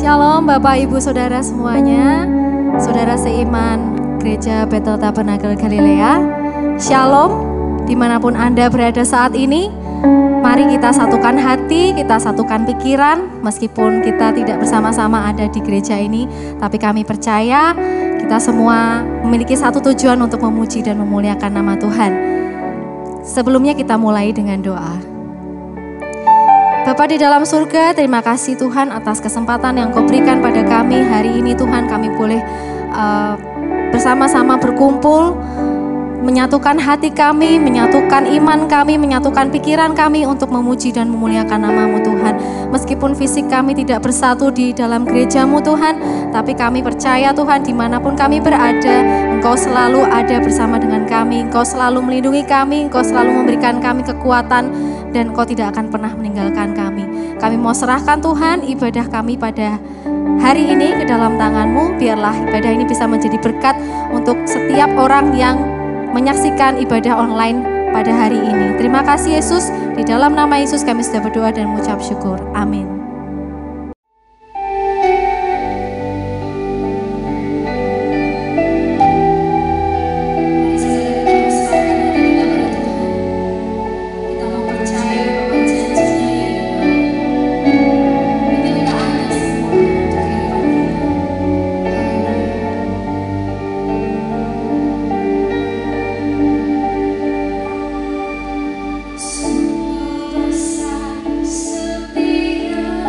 Shalom Bapak Ibu Saudara semuanya, Saudara seiman Gereja Bethel Tabernakel Galilea. Shalom dimanapun Anda berada saat ini. Mari kita satukan hati, kita satukan pikiran. Meskipun kita tidak bersama-sama ada di gereja ini, tapi kami percaya kita semua memiliki satu tujuan untuk memuji dan memuliakan nama Tuhan. Sebelumnya kita mulai dengan doa. Bapa di dalam surga, terima kasih Tuhan atas kesempatan yang Kau berikan pada kami hari ini. Tuhan, kami boleh bersama-sama berkumpul, menyatukan hati kami, menyatukan iman kami, menyatukan pikiran kami untuk memuji dan memuliakan nama-Mu Tuhan. Meskipun fisik kami tidak bersatu di dalam gereja-Mu Tuhan, tapi kami percaya Tuhan dimanapun kami berada, Engkau selalu ada bersama dengan kami, Engkau selalu melindungi kami, Engkau selalu memberikan kami kekuatan, dan Engkau tidak akan pernah meninggalkan kami. Kami mau serahkan Tuhan ibadah kami pada hari ini ke dalam tangan-Mu. Biarlah ibadah ini bisa menjadi berkat untuk setiap orang yang menyaksikan ibadah online pada hari ini. Terima kasih Yesus, di dalam nama Yesus kami sudah berdoa dan mengucap syukur. Amin. Sungguh besar setia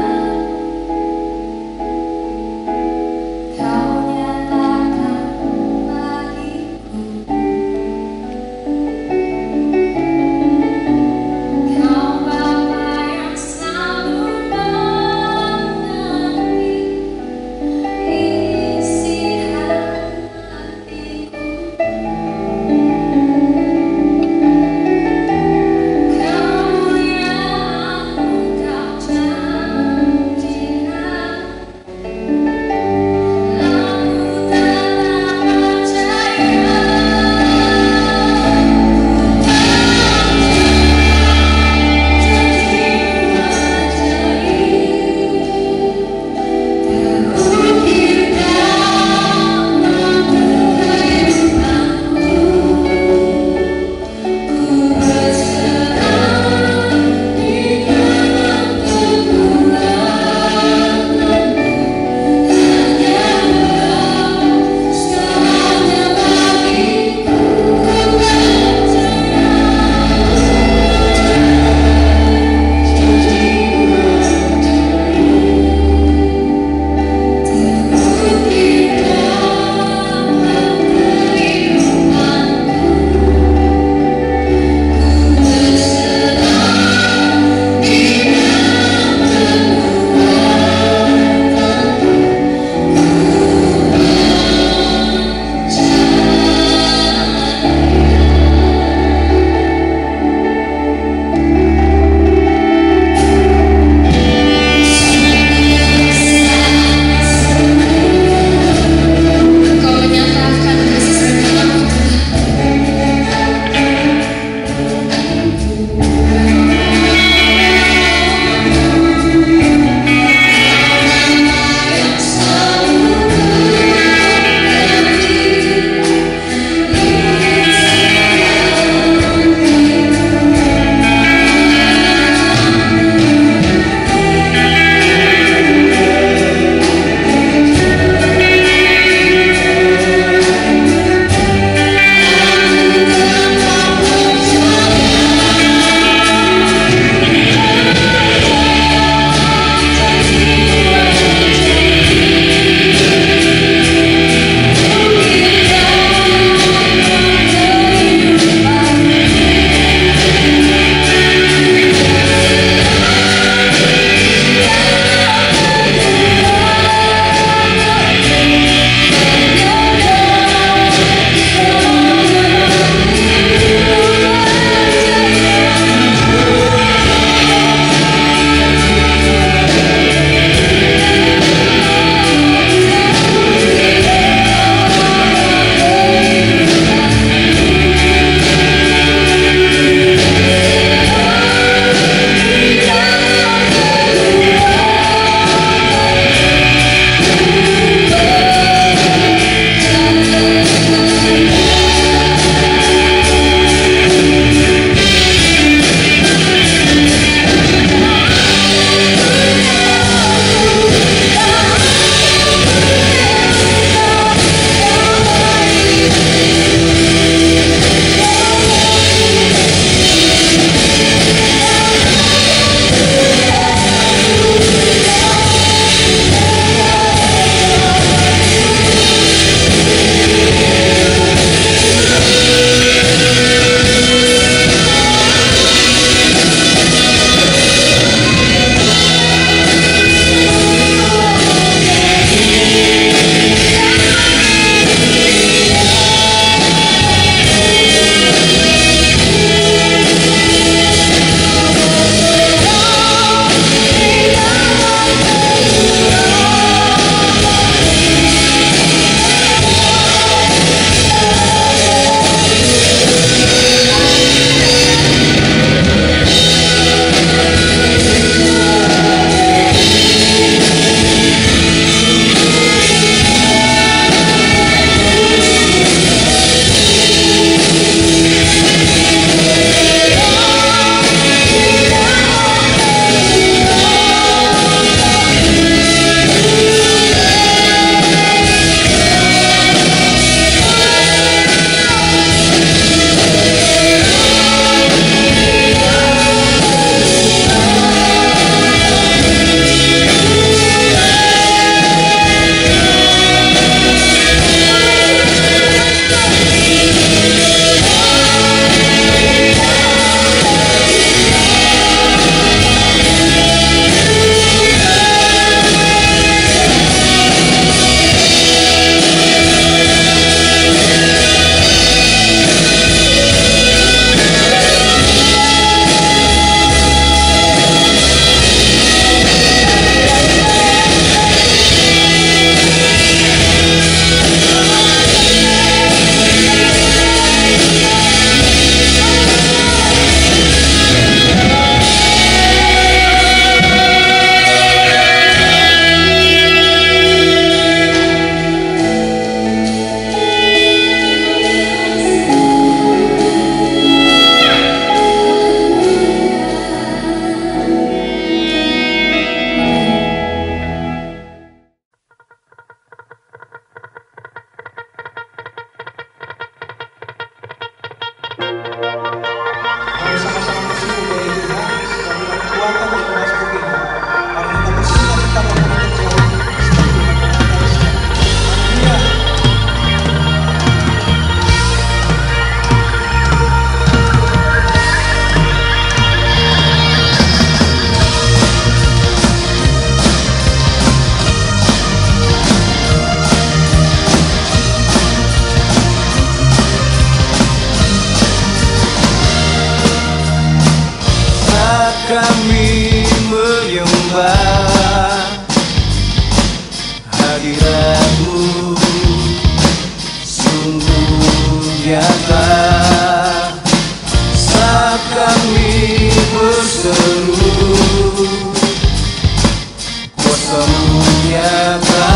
kuasamu nyata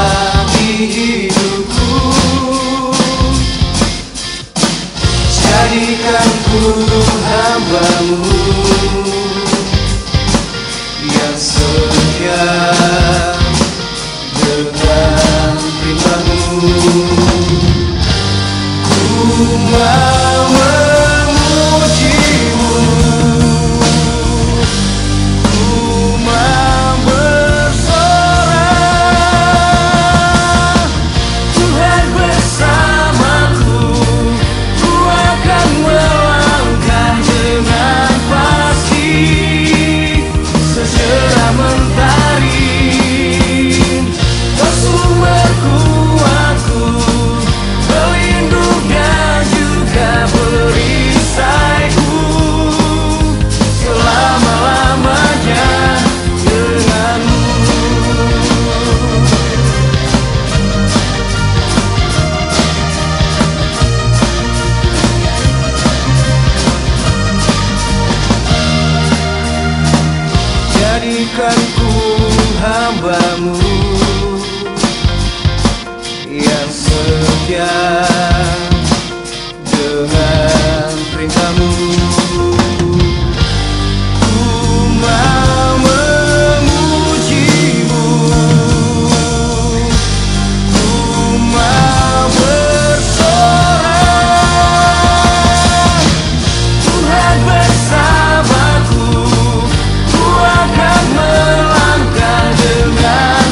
di hidupku. Jadikan ku hamba-Mu yang setia dengan perintah-Mu. Ku mau memuji-Mu, ku mau bersorak. Tuhan bersamaku, ku akan melangkah dengan pasti secerah mentari. Kau sumberku, aku pelindung dan juga perisaiku selama-lamanya denganmu. Jadikan ku hamba-Mu yang setia dengan perintah-Mu. Ku mau memuji-Mu, ku mau bersorak. Tuhan bersamaku, ku akan melangkah dengan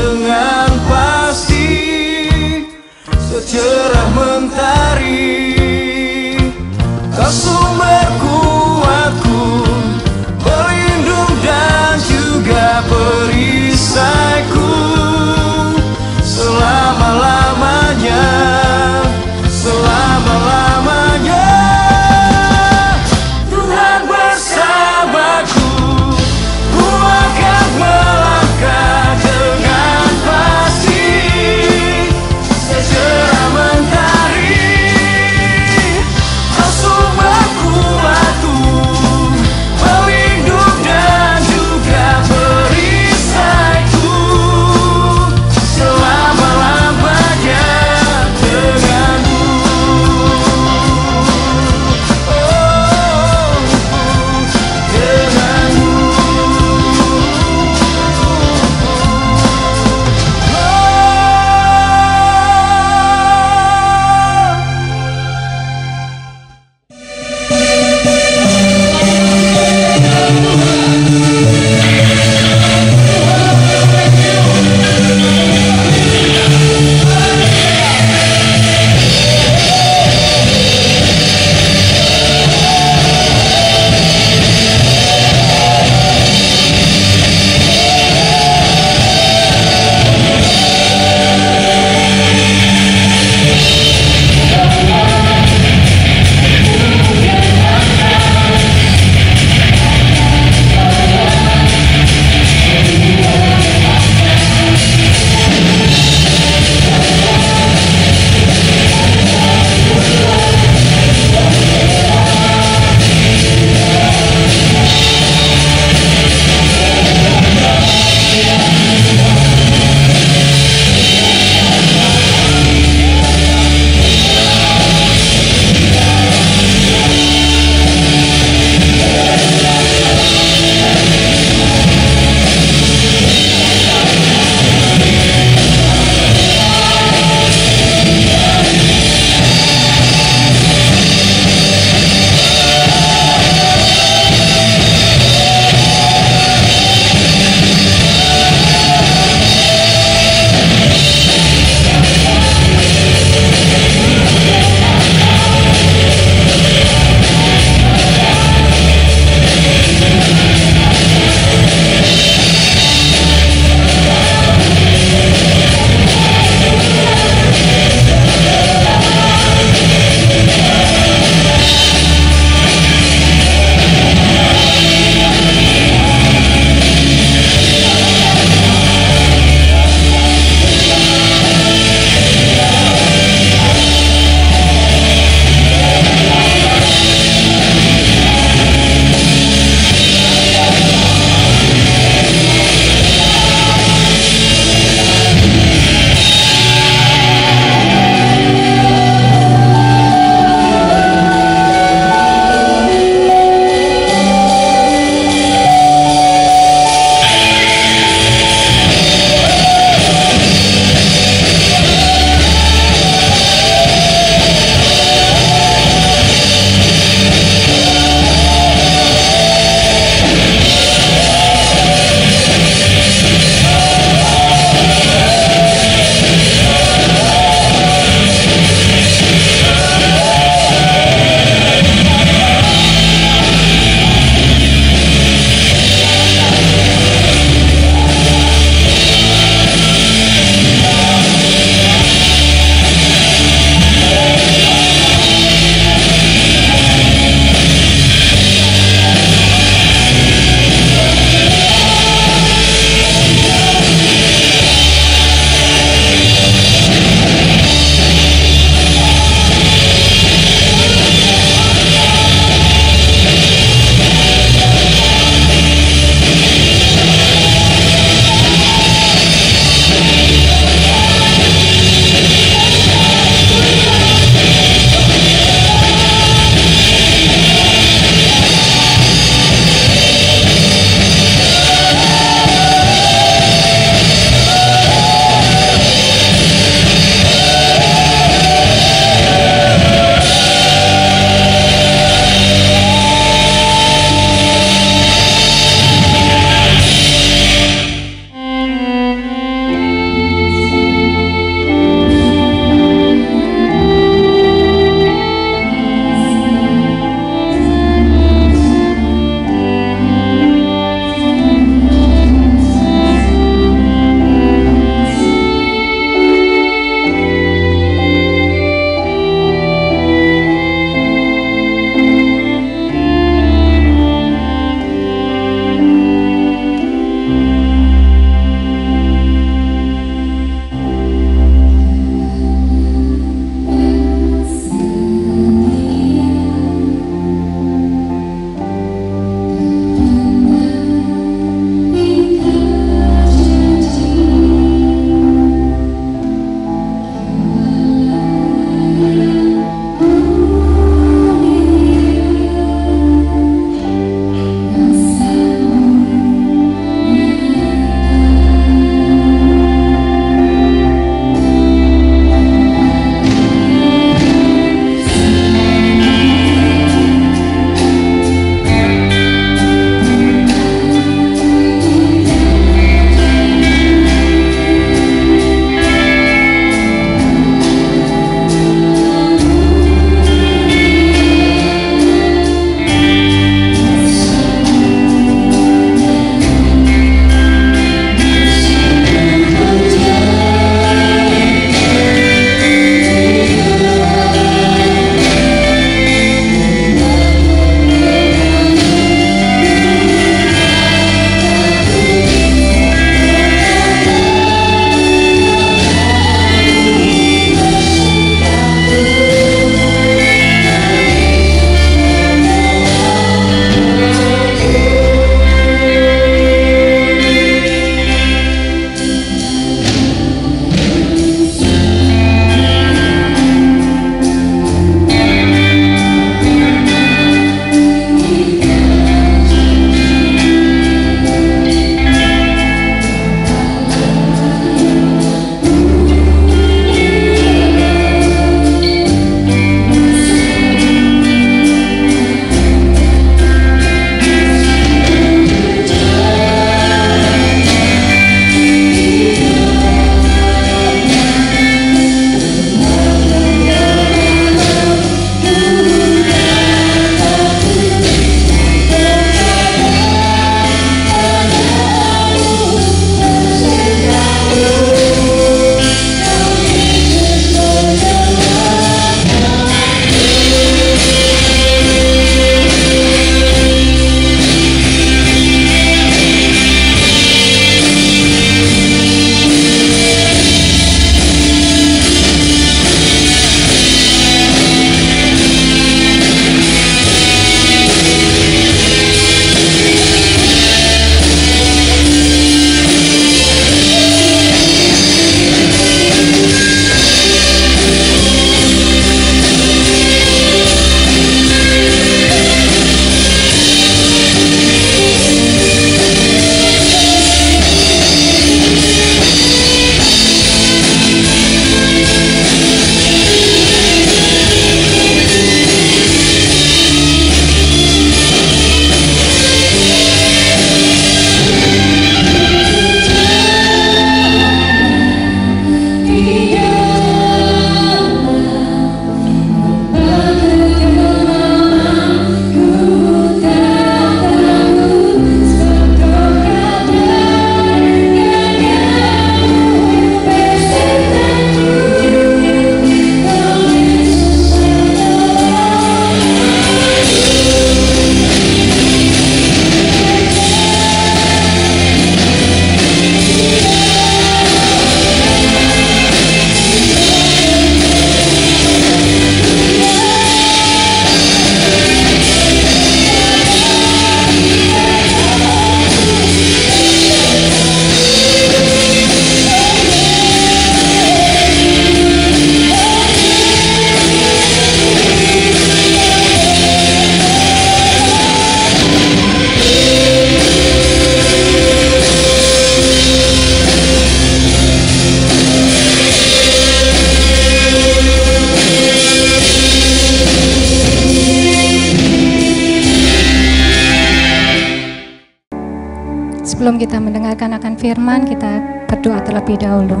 kita mendengarkan akan firman, kita berdoa terlebih dahulu.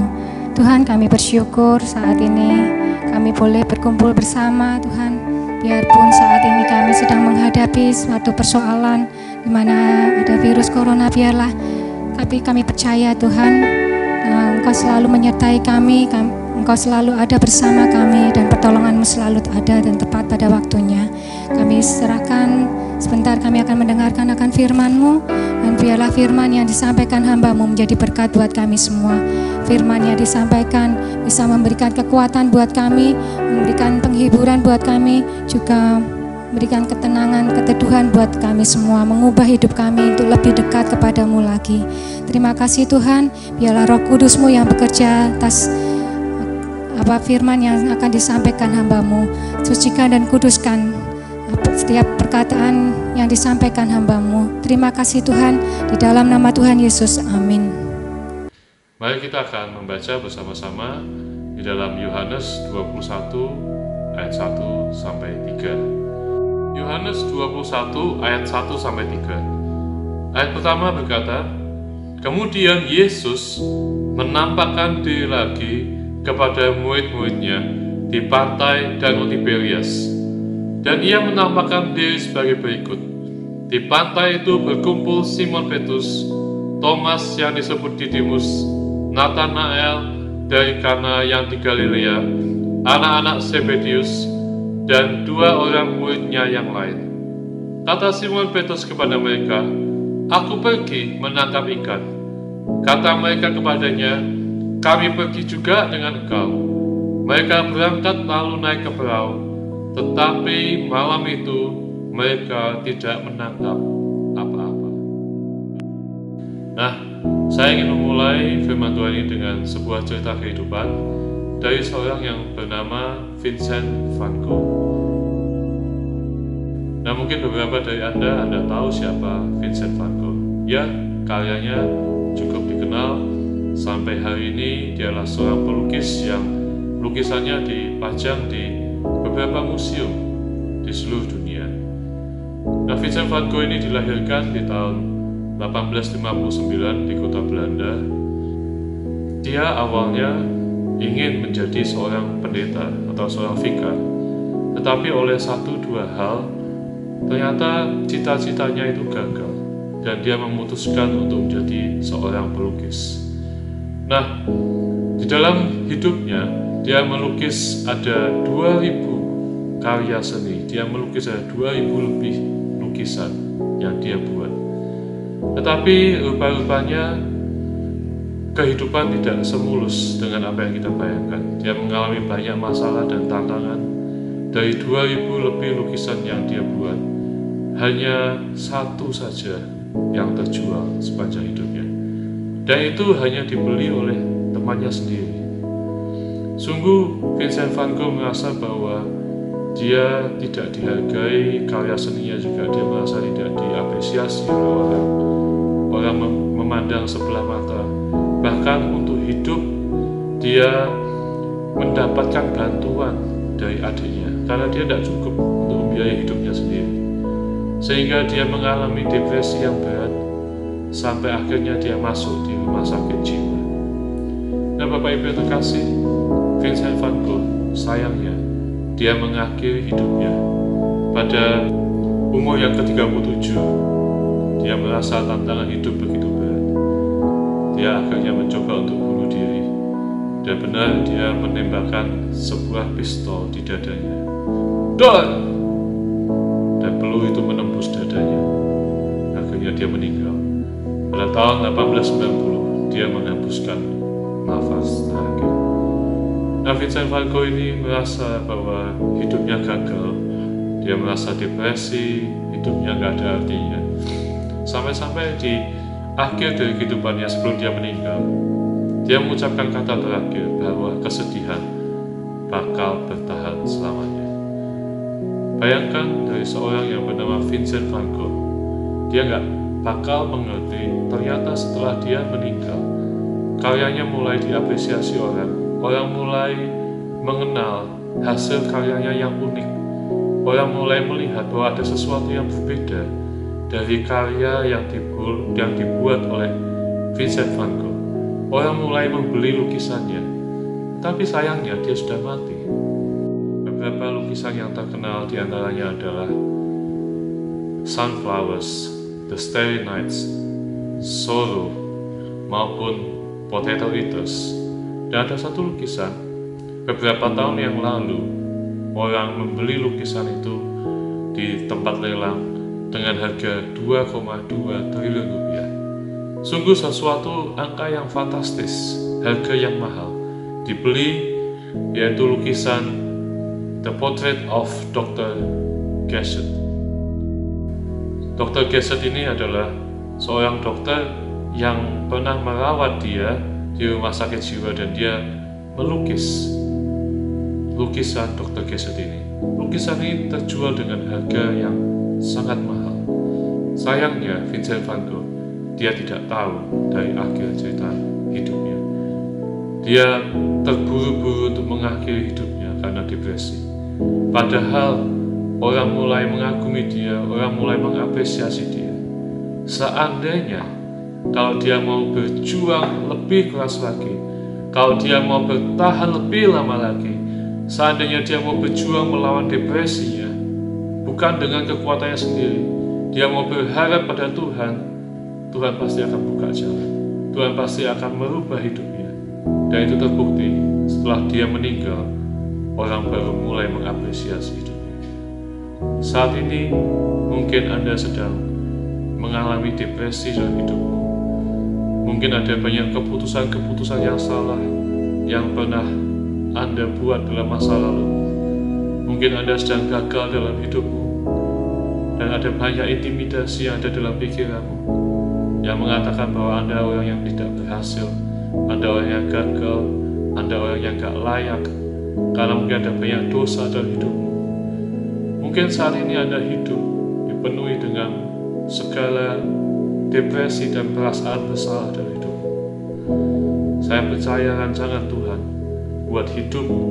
Tuhan, kami bersyukur saat ini kami boleh berkumpul bersama Tuhan. Biarpun saat ini kami sedang menghadapi suatu persoalan di mana ada virus corona, biarlah, tapi kami percaya Tuhan, Engkau selalu menyertai kami, Engkau selalu ada bersama kami, dan pertolongan-Mu selalu ada dan tepat pada waktunya. Kami serahkan, sebentar kami akan mendengarkan akan firman-Mu, dan biarlah firman yang disampaikan hamba-Mu menjadi berkat buat kami semua. Firman yang disampaikan bisa memberikan kekuatan buat kami, memberikan penghiburan buat kami, juga memberikan ketenangan, keteduhan buat kami semua, mengubah hidup kami untuk lebih dekat kepadamu lagi. Terima kasih Tuhan, biarlah Roh Kudus-Mu yang bekerja atas apa firman yang akan disampaikan hamba-Mu. Sucikan dan kuduskan setiap perkataan yang disampaikan hamba-Mu. Terima kasih Tuhan, di dalam nama Tuhan Yesus, amin. Mari kita akan membaca bersama-sama di dalam Yohanes 21 ayat 1 sampai 3. Yohanes 21 ayat 1 sampai 3. Ayat pertama berkata, kemudian Yesus menampakkan diri lagi kepada murid-muridnya di pantai Danau Tiberias, dan ia menampakkan diri sebagai berikut. Di pantai itu berkumpul Simon Petrus, Thomas yang disebut Didimus, Nathanael dari Kana yang di Galilea, anak-anak Zebedius, dan dua orang muridnya yang lain. Kata Simon Petrus kepada mereka, aku pergi menangkap ikan. Kata mereka kepadanya, kami pergi juga dengan engkau. Mereka berangkat lalu naik ke perahu, tetapi malam itu mereka tidak menangkap apa-apa. Nah, saya ingin memulai firman Tuhan ini dengan sebuah cerita kehidupan dari seorang yang bernama Vincent van Gogh. Nah, mungkin beberapa dari Anda tahu siapa Vincent van Gogh. Ya, karyanya cukup dikenal. Sampai hari ini dialah seorang pelukis yang lukisannya dipajang di beberapa museum di seluruh dunia. Nah, Vincent van Gogh ini dilahirkan di tahun 1859 di kota Belanda. Dia awalnya ingin menjadi seorang pendeta atau seorang vikar, tetapi oleh satu dua hal ternyata cita-citanya itu gagal dan dia memutuskan untuk menjadi seorang pelukis. Nah, di dalam hidupnya dia melukis ada 2000 karya seni. Dia melukis ada 2000 lebih lukisan yang dia buat. Tetapi rupa-rupanya kehidupan tidak semulus dengan apa yang kita bayangkan. Dia mengalami banyak masalah dan tantangan. Dari 2000 lebih lukisan yang dia buat, hanya satu saja yang terjual sepanjang hidupnya. Dan itu hanya dibeli oleh temannya sendiri. Sungguh Vincent van Gogh merasa bahwa dia tidak dihargai, karya seninya juga dia merasa tidak diapresiasi oleh orang. Orang memandang sebelah mata. Bahkan untuk hidup dia mendapatkan bantuan dari adiknya karena dia tidak cukup untuk membiayai hidupnya sendiri. Sehingga dia mengalami depresi yang berat sampai akhirnya dia masuk di rumah sakit jiwa. Nah, Bapak Ibu yang terkasih, Vincent van Gogh sayangnya dia mengakhiri hidupnya pada umur yang ke-37. Dia merasa tantangan hidup begitu berat. Dia akhirnya mencoba untuk bunuh diri. Dan benar dia menembakkan sebuah pistol di dadanya. Don! Dan peluru itu menembus dadanya. Akhirnya dia meninggal. Pada tahun 1890 dia menghembuskan nafas terakhir. Nah, Vincent van Gogh ini merasa bahwa hidupnya gagal. Dia merasa depresi, hidupnya gak ada artinya. Sampai-sampai di akhir dari kehidupannya sebelum dia meninggal, dia mengucapkan kata terakhir bahwa kesedihan bakal bertahan selamanya. Bayangkan dari seorang yang bernama Vincent van Gogh, dia gak bakal mengerti ternyata setelah dia meninggal, karyanya mulai diapresiasi orang mulai mengenal hasil karyanya yang unik. Orang mulai melihat bahwa ada sesuatu yang berbeda dari karya yang dibuat oleh Vincent van Gogh. Orang mulai membeli lukisannya, tapi sayangnya dia sudah mati. Beberapa lukisan yang terkenal diantaranya adalah Sunflowers, The Starry Nights, Sorrow, maupun Potato Eaters. Dan ada satu lukisan, beberapa tahun yang lalu, orang membeli lukisan itu di tempat lelang dengan harga 2,2 triliun rupiah. Sungguh sesuatu angka yang fantastis, harga yang mahal. Dibeli, yaitu lukisan The Portrait of Dr. Gachet. Dr. Gachet ini adalah seorang dokter yang pernah merawat dia di rumah sakit jiwa, dan dia melukis lukisan Dr. Gachet ini. Lukisan ini terjual dengan harga yang sangat mahal. Sayangnya Vincent van Gogh, dia tidak tahu dari akhir cerita hidupnya. Dia terburu-buru untuk mengakhiri hidupnya karena depresi. Padahal orang mulai mengagumi dia, orang mulai mengapresiasi dia. Seandainya kalau dia mau berjuang lebih keras lagi, kalau dia mau bertahan lebih lama lagi, seandainya dia mau berjuang melawan depresinya, bukan dengan kekuatannya sendiri, dia mau berharap pada Tuhan, Tuhan pasti akan buka jalan. Tuhan pasti akan merubah hidupnya. Dan itu terbukti setelah dia meninggal, orang baru mulai mengapresiasi hidupnya. Saat ini mungkin Anda sedang mengalami depresi dalam hidupmu. Mungkin ada banyak keputusan-keputusan yang salah yang pernah Anda buat dalam masa lalu. Mungkin Anda sedang gagal dalam hidupmu, dan ada banyak intimidasi yang ada dalam pikiranmu yang mengatakan bahwa Anda orang yang tidak berhasil, Anda orang yang gagal, Anda orang yang gak layak, karena mungkin ada banyak dosa dalam hidupmu. Mungkin saat ini Anda hidup dipenuhi dengan segala depresi dan perasaan bersalah dalam hidupmu. Saya percaya rancangan Tuhan buat hidupmu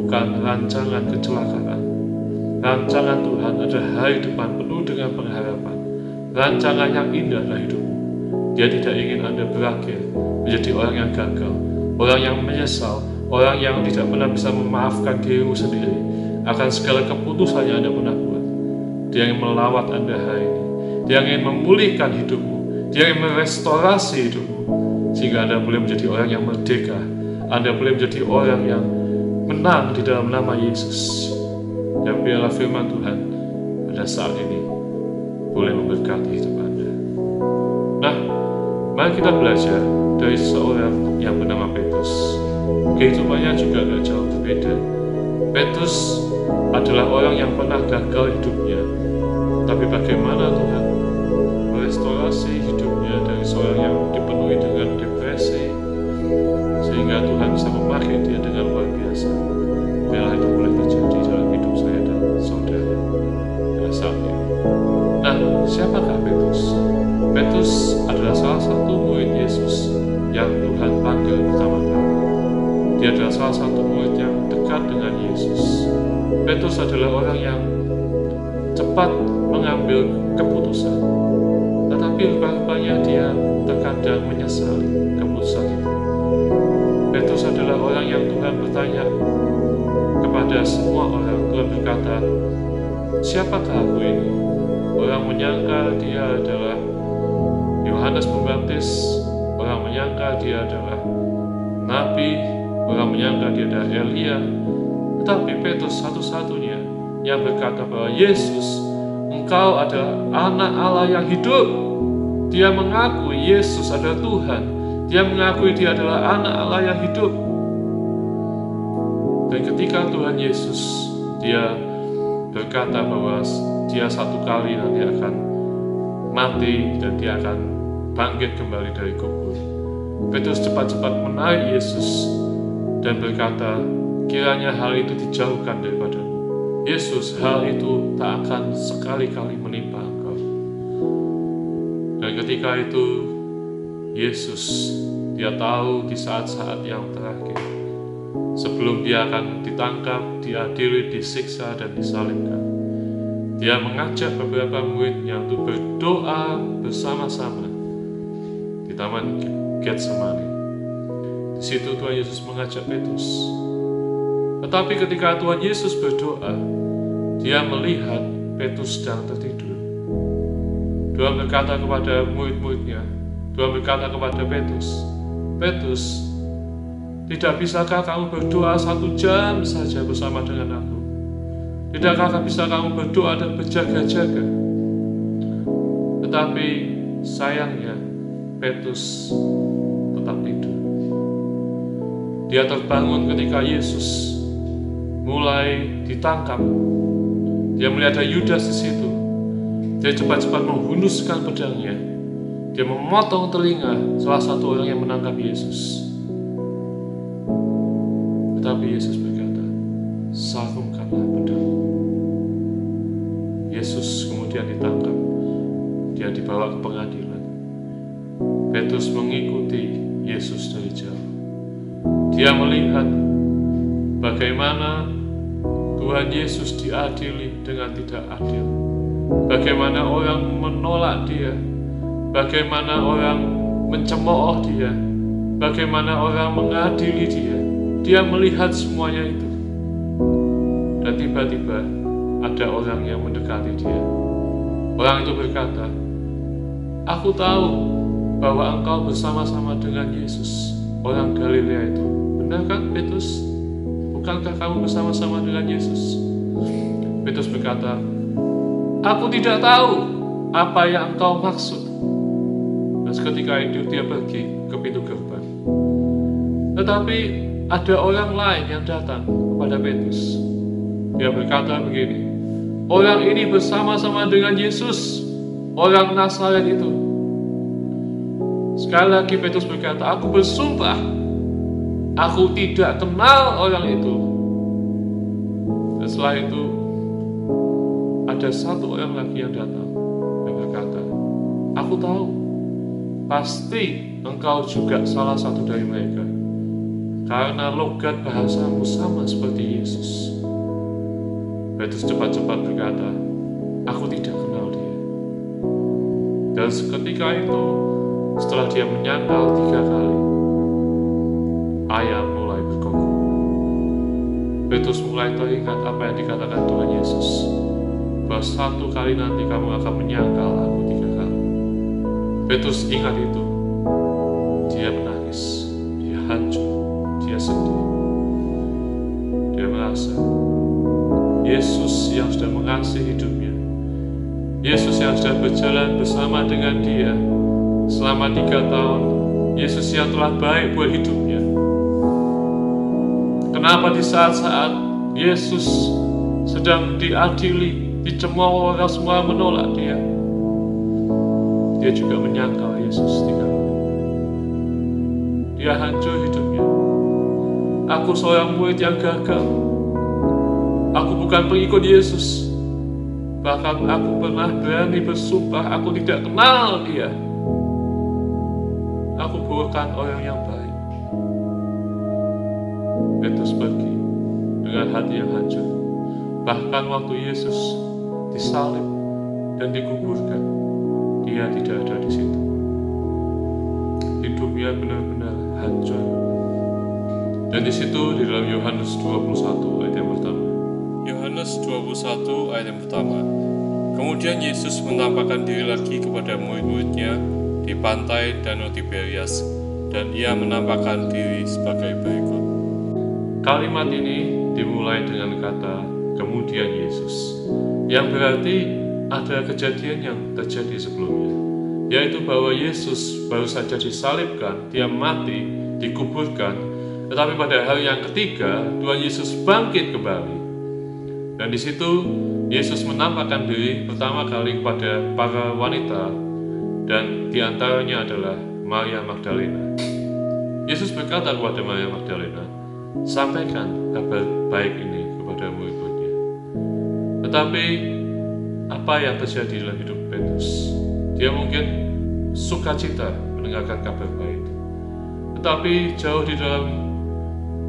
bukan rancangan kecelakaan. Rancangan Tuhan ada hari depan penuh dengan pengharapan. Rancangan yang indah dalam hidupmu. Dia tidak ingin Anda berakhir menjadi orang yang gagal, orang yang menyesal, orang yang tidak pernah bisa memaafkan dirimu sendiri akan segala keputusan yang Anda pernah buat. Dia ingin melawat Anda hari ini. Dia ingin memulihkan hidupmu. Dia ingin merestorasi hidupmu, sehingga Anda boleh menjadi orang yang merdeka. Anda boleh menjadi orang yang menang di dalam nama Yesus. Dan biarlah firman Tuhan pada saat ini boleh memberkati hidup Anda. Nah, mari kita belajar dari seorang yang bernama Petrus. Kehidupannya juga tidak jauh berbeda. Petrus adalah orang yang pernah gagal hidupnya, tapi bagaimana Tuhan merestorasi hidupnya dari seorang yang dipenuhi dengan depresi, sehingga Tuhan bisa memakai dia dengan luar biasa. Biarlah itu boleh terjadi dalam hidup saya dan saudara pada saat ini. Nah, siapakah Petrus? Petrus adalah salah satu murid Yesus yang Tuhan panggil pertama kali. Dia adalah salah satu murid yang dekat dengan Yesus. Petrus adalah orang yang cepat mengambil keputusan, tetapi rupanya dia terkadang menyesali keputusan itu. Petrus adalah orang yang Tuhan bertanya kepada semua orang. Tuhan berkata, siapakah aku ini? Orang menyangka dia adalah Yohanes Pembaptis, orang menyangka dia adalah Nabi, orang menyangka dia adalah Elia. Tetapi Petrus satu-satunya yang berkata bahwa Yesus, Engkau adalah anak Allah yang hidup. Dia mengakui Yesus adalah Tuhan. Dia mengakui dia adalah anak Allah yang hidup. Dan ketika Tuhan Yesus, dia berkata bahwa dia satu kali nanti akan mati dan dia akan bangkit kembali dari kubur. Petrus cepat-cepat menarik Yesus dan berkata, kiranya hal itu dijauhkan daripadamu. Yesus, hal itu tak akan sekali-kali menimpa engkau. Dan ketika itu Yesus, dia tahu di saat-saat yang terakhir, sebelum dia akan ditangkap, diadili, disiksa, dan disalibkan, dia mengajak beberapa muridnya untuk berdoa bersama-sama. di Taman Getsemani. Di situ Tuhan Yesus mengajak Petrus. Tetapi ketika Tuhan Yesus berdoa, dia melihat Petrus sedang tertidur. Tuhan berkata kepada murid-muridnya, Tuhan berkata kepada Petrus, Petrus, tidak bisakah kamu berdoa 1 jam saja bersama dengan aku? Tidakkah bisa kamu berdoa dan berjaga-jaga? Tetapi sayangnya Petrus tetap tidur. Dia terbangun ketika Yesus mulai ditangkap. Dia melihat ada Yudas di situ. Dia cepat-cepat menghunuskan pedangnya. Dia memotong telinga salah satu orang yang menangkap Yesus. Tetapi Yesus berkata, sarungkanlah pedangmu. Yesus kemudian ditangkap. Dia dibawa ke pengadilan. Petrus mengikuti Yesus dari jauh. Dia melihat bagaimana Tuhan Yesus diadili dengan tidak adil. Bagaimana orang menolak dia. Bagaimana orang mencemooh dia. Bagaimana orang mengadili dia. Dia melihat semuanya itu. Dan tiba-tiba ada orang yang mendekati dia. Orang itu berkata, aku tahu bahwa engkau bersama-sama dengan Yesus, orang Galilea itu. Benar kan, Petrus? Bukankah kamu bersama-sama dengan Yesus? Petrus berkata, aku tidak tahu apa yang engkau maksud. Dan seketika itu dia pergi ke pintu gerbang. Tetapi ada orang lain yang datang kepada Petrus. Dia berkata begini, orang ini bersama-sama dengan Yesus, orang Nazaret itu. Sekali lagi Petrus berkata, aku bersumpah, aku tidak kenal orang itu. Dan setelah itu, ada satu orang lagi yang datang, yang berkata, aku tahu, pasti engkau juga salah satu dari mereka. Karena logat bahasamu sama seperti Yesus. Petrus cepat-cepat berkata, aku tidak kenal dia. Dan seketika itu, setelah dia menyangkal 3 kali, ayam mulai berkokok. Petrus mulai teringat apa yang dikatakan Tuhan Yesus, bahwa 1 kali nanti kamu akan menyangkal aku 3 kali. Petrus ingat itu. Dia menangis, dia hancur. Dia sedih. Dia merasa Yesus yang sudah mengasihi hidupnya, Yesus yang sudah berjalan bersama dengan dia selama 3 tahun, Yesus yang telah baik buat hidupnya. Kenapa di saat-saat Yesus sedang diadili, dicemooh, orang semua menolak dia, dia juga menyangkal Yesus 3 kali. Dia hancur hidupnya. Aku seorang murid yang gagal. Aku bukan pengikut Yesus. Bahkan aku pernah berani bersumpah aku tidak kenal dia. Aku bukan orang yang baik. Petrus pergi dengan hati yang hancur. Bahkan waktu Yesus disalib dan dikuburkan, dia tidak ada di situ. Hidupnya benar-benar hancur. Dan di situ di dalam Yohanes 21 ayat yang pertama. Yohanes 21 ayat yang pertama. Kemudian Yesus menampakkan diri lagi kepada murid-muridnya di pantai Danau Tiberias, dan ia menampakkan diri sebagai berikut. Kalimat ini dimulai dengan kata kemudian Yesus, yang berarti ada kejadian yang terjadi sebelumnya, yaitu bahwa Yesus baru saja disalibkan, dia mati, dikuburkan. Tetapi pada hari yang ketiga, Tuhan Yesus bangkit kembali. Dan di situ, Yesus menampakkan diri pertama kali kepada para wanita, dan di antaranya adalah Maria Magdalena. Yesus berkata kepada Maria Magdalena, sampaikan kabar baik ini kepada murid-muridnya. Tetapi, apa yang terjadi dalam hidup Petrus? Dia mungkin sukacita mendengarkan kabar baik. Tetapi jauh di dalam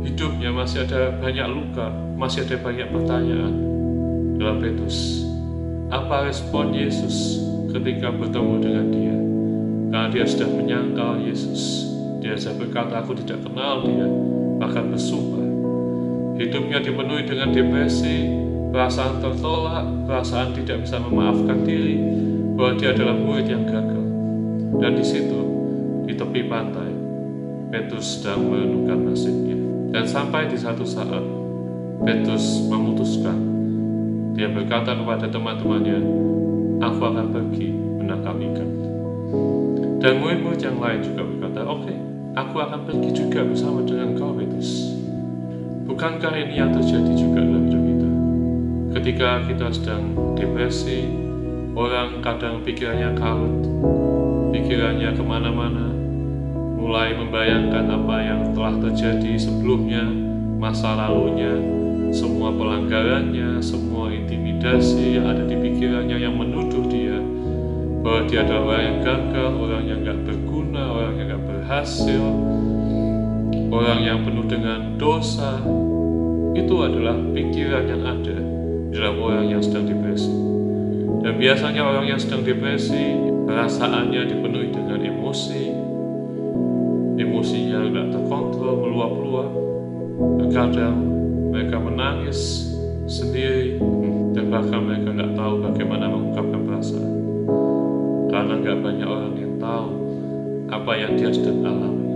hidupnya masih ada banyak luka, masih ada banyak pertanyaan dalam Petrus. Apa respon Yesus ketika bertemu dengan dia? Karena dia sudah menyangkal Yesus. Dia sudah berkata, aku tidak kenal dia. Bahkan bersumpah. Hidupnya dipenuhi dengan depresi, perasaan tertolak, perasaan tidak bisa memaafkan diri, bahwa dia adalah murid yang gagal. Dan di situ, di tepi pantai, Petrus sedang merenungkan nasibnya. Dan sampai di satu saat, Petrus memutuskan. Dia berkata kepada teman-temannya, aku akan pergi menangkap ikan. Dan murid-murid yang lain juga berkata, oke, aku akan pergi juga bersama dengan kau, Petrus. Bukankah ini yang terjadi juga dalam hidup kita? Ketika kita sedang depresi, orang kadang pikirannya kalut, pikirannya kemana-mana, mulai membayangkan apa yang telah terjadi sebelumnya, masa lalunya, semua pelanggarannya, semua intimidasi yang ada di pikirannya yang menuduh dia bahwa dia adalah orang yang gagal, orang yang gak berguna, orang yang gak berhasil, orang yang penuh dengan dosa. Itu adalah pikiran yang ada dalam orang yang sedang depresi. Dan biasanya orang yang sedang depresi, perasaannya dipenuhi dengan emosi, emosinya tidak terkontrol, meluap-luap. Kadang mereka menangis sendiri, dan bahkan mereka nggak tahu bagaimana mengungkapkan perasaan, karena nggak banyak orang yang tahu apa yang dia sedang alami.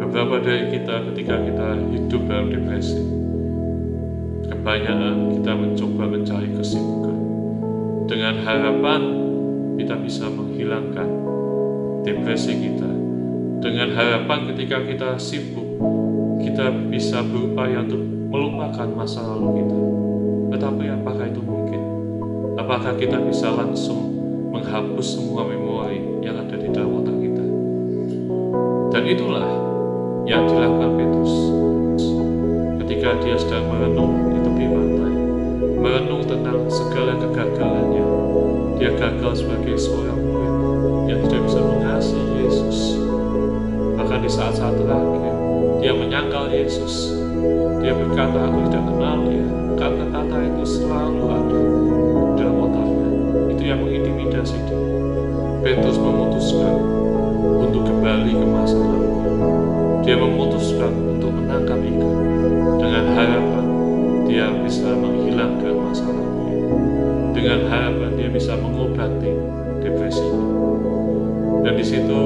Beberapa dari kita ketika kita hidup dalam depresi, kebanyakan kita mencoba mencari kesibukan dengan harapan kita bisa menghilangkan depresi kita, dengan harapan ketika kita sibuk kita bisa berupaya untuk melupakan masa lalu kita. Tetapi apakah itu mungkin? Apakah kita bisa langsung menghapus semua memori yang ada di dalam otak kita? Dan itulah yang dilakukan Petrus ketika dia sedang merenung di tepi pantai, merenung tentang segala kegagalannya. Dia gagal sebagai seorang murid yang tidak bisa mengasihi Yesus. Bahkan di saat-saat terakhir, dia menyangkal Yesus. Dia berkata, aku tidak kenal dia. Kata-kata itu selalu ada dalam otaknya. Itu yang mengintimidasi dia. Petrus memutuskan untuk kembali ke masa lalu. Dia memutuskan untuk menangkap ikan dengan harapan dia bisa menghilangkan masa lalunya, dengan harapan dia bisa mengobati depresinya. Dan di situ,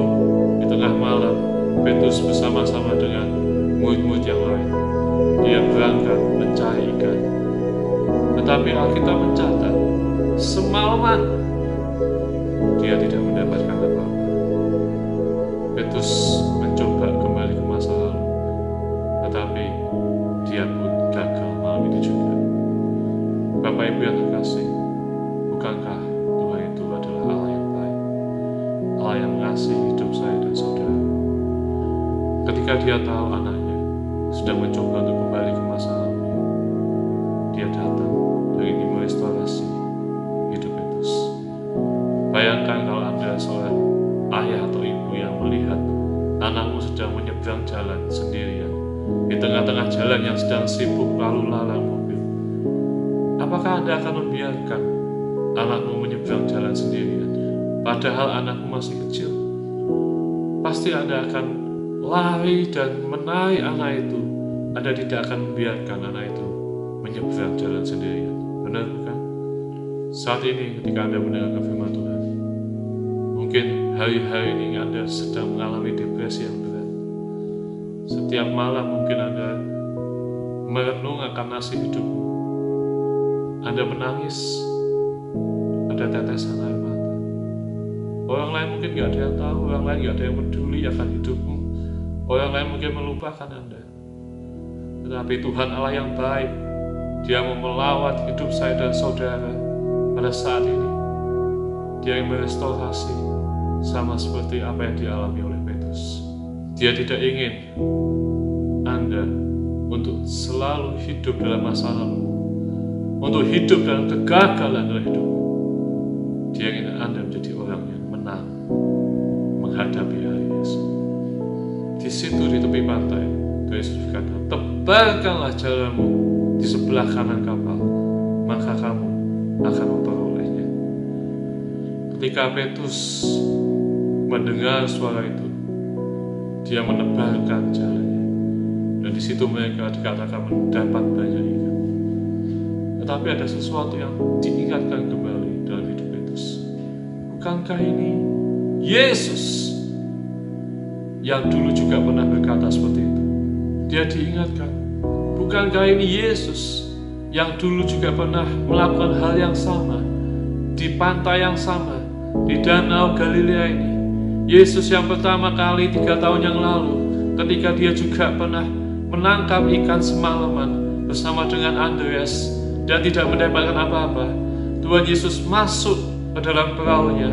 di tengah malam, Petrus bersama-sama dengan murid-murid yang lain, dia berangkat mencari ikan. Tetapi Alkitab mencatat, semalaman dia tidak mendapatkan apa-apa. Petrus mencoba kembali ke masa lalu, tetapi dia pun gagal malam itu juga. Bapak Ibu yang terkasih, bukankah Tuhan itu adalah Allah yang baik, Allah yang mengasihi hidup saya dan saudara? Ketika dia tahu anaknya sedang mencoba untuk kembali ke masa lalunya, dia datang dan ingin merestorasi hidup Petrus. Bayangkan kalau Anda seorang ayah atau ibu yang melihat anakmu sedang menyeberang jalan sendirian di tengah-tengah jalan yang sedang sibuk lalu lalang mobil. Apakah Anda akan membiarkan anakmu menyeberang jalan sendirian padahal anakmu masih kecil? Pasti Anda akan lari dan menarik anak itu. Anda tidak akan membiarkan anak itu menyeberang jalan sendirian. Benar bukan? Saat ini ketika Anda mendengarkan firman Tuhan, mungkin hari-hari ini Anda sedang mengalami depresi yang berat. Setiap malam mungkin Anda merenung akan nasib hidupmu. Anda menangis, ada tetesan air mata. Orang lain mungkin gak ada yang tahu, orang lain gak ada yang peduli akan hidupmu. Orang lain mungkin melupakan Anda. Tetapi Tuhan Allah yang baik, Dia mau melawat hidup saya dan saudara pada saat ini. Dia yang merestorasi sama seperti apa yang dialami oleh Petrus. Dia tidak ingin Anda untuk selalu hidup dalam masa lalu, untuk hidup dalam kegagalan dalam hidupmu. Dia ingin Anda menjadi orang yang menang menghadapi hari esok. Di situ di tepi pantai, Yesus berkata, tebarkanlah jalanmu di sebelah kanan kapal, maka kamu akan memperolehnya. Ketika Petrus mendengar suara itu, dia menebarkan jalannya. Dan di situ mereka dikatakan mendapat banyak ikan. Tetapi ada sesuatu yang diingatkan kembali dalam hidup Petrus. Bukankah ini Yesus yang dulu juga pernah berkata seperti itu? Dia diingatkan, bukankah ini Yesus yang dulu juga pernah melakukan hal yang sama di pantai yang sama, di Danau Galilea ini? Yesus yang pertama kali 3 tahun yang lalu, ketika dia juga pernah menangkap ikan semalaman bersama dengan Andreas dan tidak mendapatkan apa-apa, Tuhan Yesus masuk ke dalam perahunya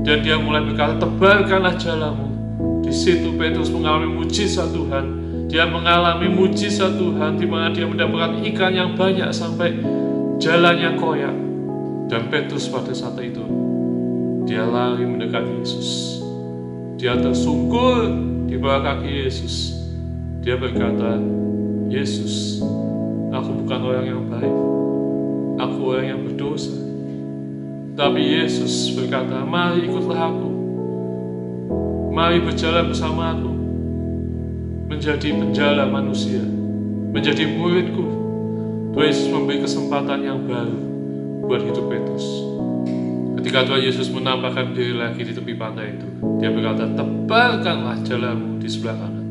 dan dia mulai berkata, tebarkanlah jalamu. Di situ Petrus mengalami mujizat Tuhan. Dia mengalami mujizat Tuhan di mana dia mendapatkan ikan yang banyak sampai jalannya koyak. Dan Petrus pada saat itu dia lari mendekati Yesus. Dia tersungkur di bawah kaki Yesus. Dia berkata, Yesus, aku bukan orang yang baik. Aku orang yang berdosa. Tapi Yesus berkata, mari ikutlah aku. Mari berjalan bersama aku. Menjadi penjala manusia. Menjadi muridku. Tuhan Yesus memberi kesempatan yang baru buat hidup Petrus. Ketika Tuhan Yesus menampakkan diri lagi di tepi pantai itu, dia berkata, tebarkanlah jalanmu di sebelah kanan.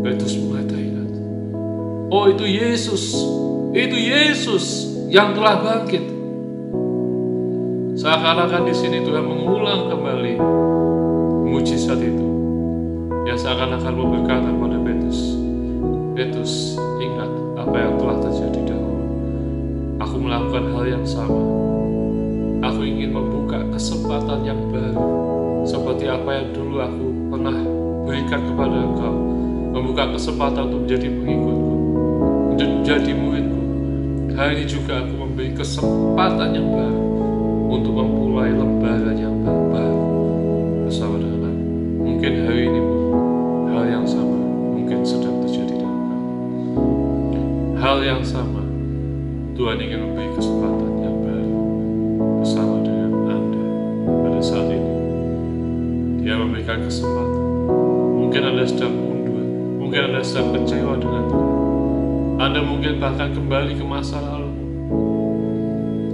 Petrus mulai teringat, oh itu Yesus yang telah bangkit. Seakan-akan di sini Tuhan mengulang kembali mujizat itu. Ya seakan-akan berkata kepada Petrus, Petrus, ingat apa yang telah terjadi dahulu. Aku melakukan hal yang sama. Aku ingin membuka kesempatan yang baru, seperti apa yang dulu aku pernah berikan kepada engkau. Membuka kesempatan untuk menjadi pengikutku, untuk menjadi muridku. Hari ini juga aku memberi kesempatan yang baru untuk memulai lembaran yang baru bersama dengan aku. Mungkin hari ini pun hal yang sama mungkin sedang terjadi dalam kamu. Hal yang sama, Tuhan ingin memberi kesempatan yang baru bersama dengan Anda pada saat ini. Dia memberikan kesempatan. Mungkin Anda sedang mundur, mungkin Anda sedang kecewa dengan Tuhan. Anda mungkin bahkan kembali ke masa lalu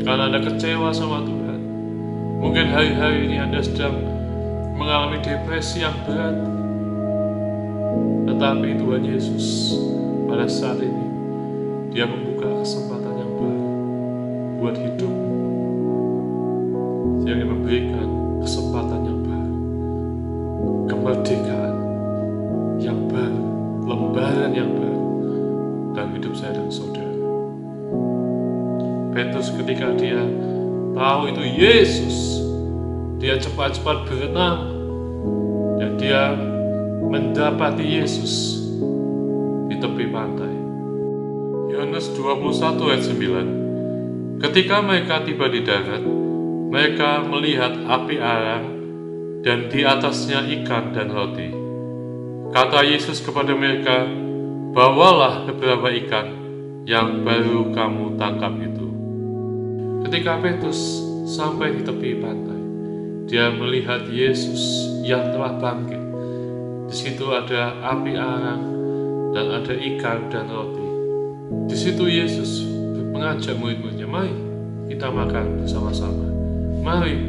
karena Anda kecewa sama Tuhan. Mungkin hari-hari ini Anda sedang mengalami depresi yang berat. Tetapi Tuhan Yesus pada saat ini Dia membuka kesempatan yang baru buat hidup. Dia ingin memberikan kesempatan yang baru, kemerdekaan yang baru, lembaran yang baru dalam hidup saya dan saudara. Petrus ketika dia tahu itu Yesus, dia cepat-cepat berenang dan dia mendapati Yesus di tepi pantai. Yohanes 21 ayat 9. Ketika mereka tiba di darat, mereka melihat api arang dan di atasnya ikan dan roti. Kata Yesus kepada mereka, bawalah beberapa ikan yang baru kamu tangkap itu. Ketika Petrus sampai di tepi pantai, dia melihat Yesus yang telah bangkit. Di situ ada api arang dan ada ikan dan roti. Di situ Yesus mengajak murid-muridnya, mari kita makan bersama-sama. Mari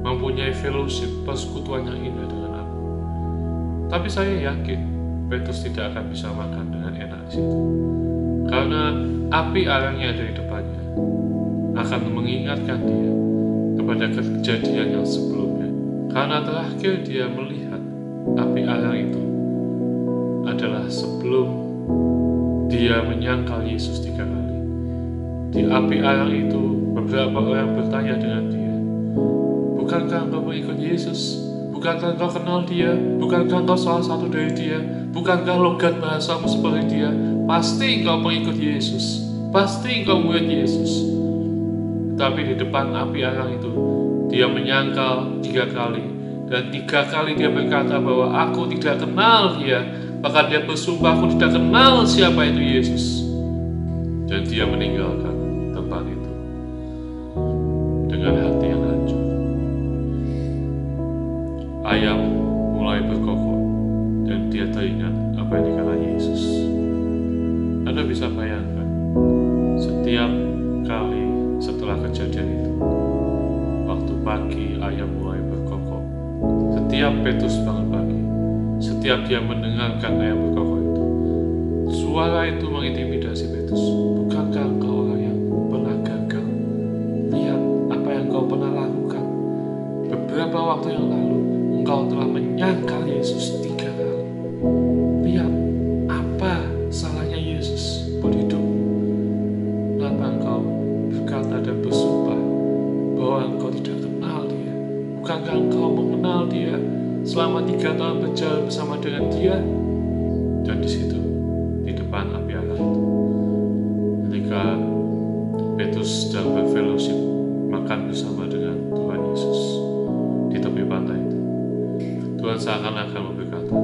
mempunyai fellowship, persekutuan yang indah dengan aku. Tapi saya yakin Petrus tidak akan bisa makan dengan enak di situ. Karena api arangnya dari depannya akan mengingatkan dia kepada kejadian yang sebelumnya. Karena terakhir dia melihat api arang itu adalah sebelum dia menyangkal Yesus 3 kali. Di api arang itu beberapa orang bertanya dengan dia, bukankah engkau pengikut Yesus? Bukankah engkau kenal dia? Bukankah engkau salah satu dari dia? Bukankah logat bahasamu seperti dia? Pasti engkau pengikut Yesus. Pasti engkau murid Yesus. Tapi di depan api arang itu, dia menyangkal 3 kali. Dan 3 kali dia berkata bahwa aku tidak kenal dia. Bahkan dia bersumpah, aku tidak kenal siapa itu Yesus. Dan dia meninggalkan tempat itu dengan hati yang hancur. ayam mulai berkokok dan dia teringat apa yang dikatakan Yesus. Anda bisa bayangkan, setiap kali setelah kejadian itu, waktu pagi ayam mulai berkokok, setiap Petrus bangun pagi, setiap dia mendengarkan ayam berkokok itu, suara itu mengintimidasi Petrus. Bukankah engkau orang yang pernah gagal? Lihat apa yang kau pernah lakukan. Beberapa waktu yang lalu, engkau telah menyangkal Yesus 3 kali. Lihat apa salahnya Yesus buat hidup. Kenapa engkau berkata dan bersumpah bahwa engkau tidak kenal dia? Bukankah engkau mengenal dia selama 3 tahun berjalan bersama dengan dia? Dan di situ, di depan api agar itu, ketika Petrus sedang berfellowship makan bersama dengan Tuhan Yesus di tepi pantai itu, Tuhan seakan-akan berkata,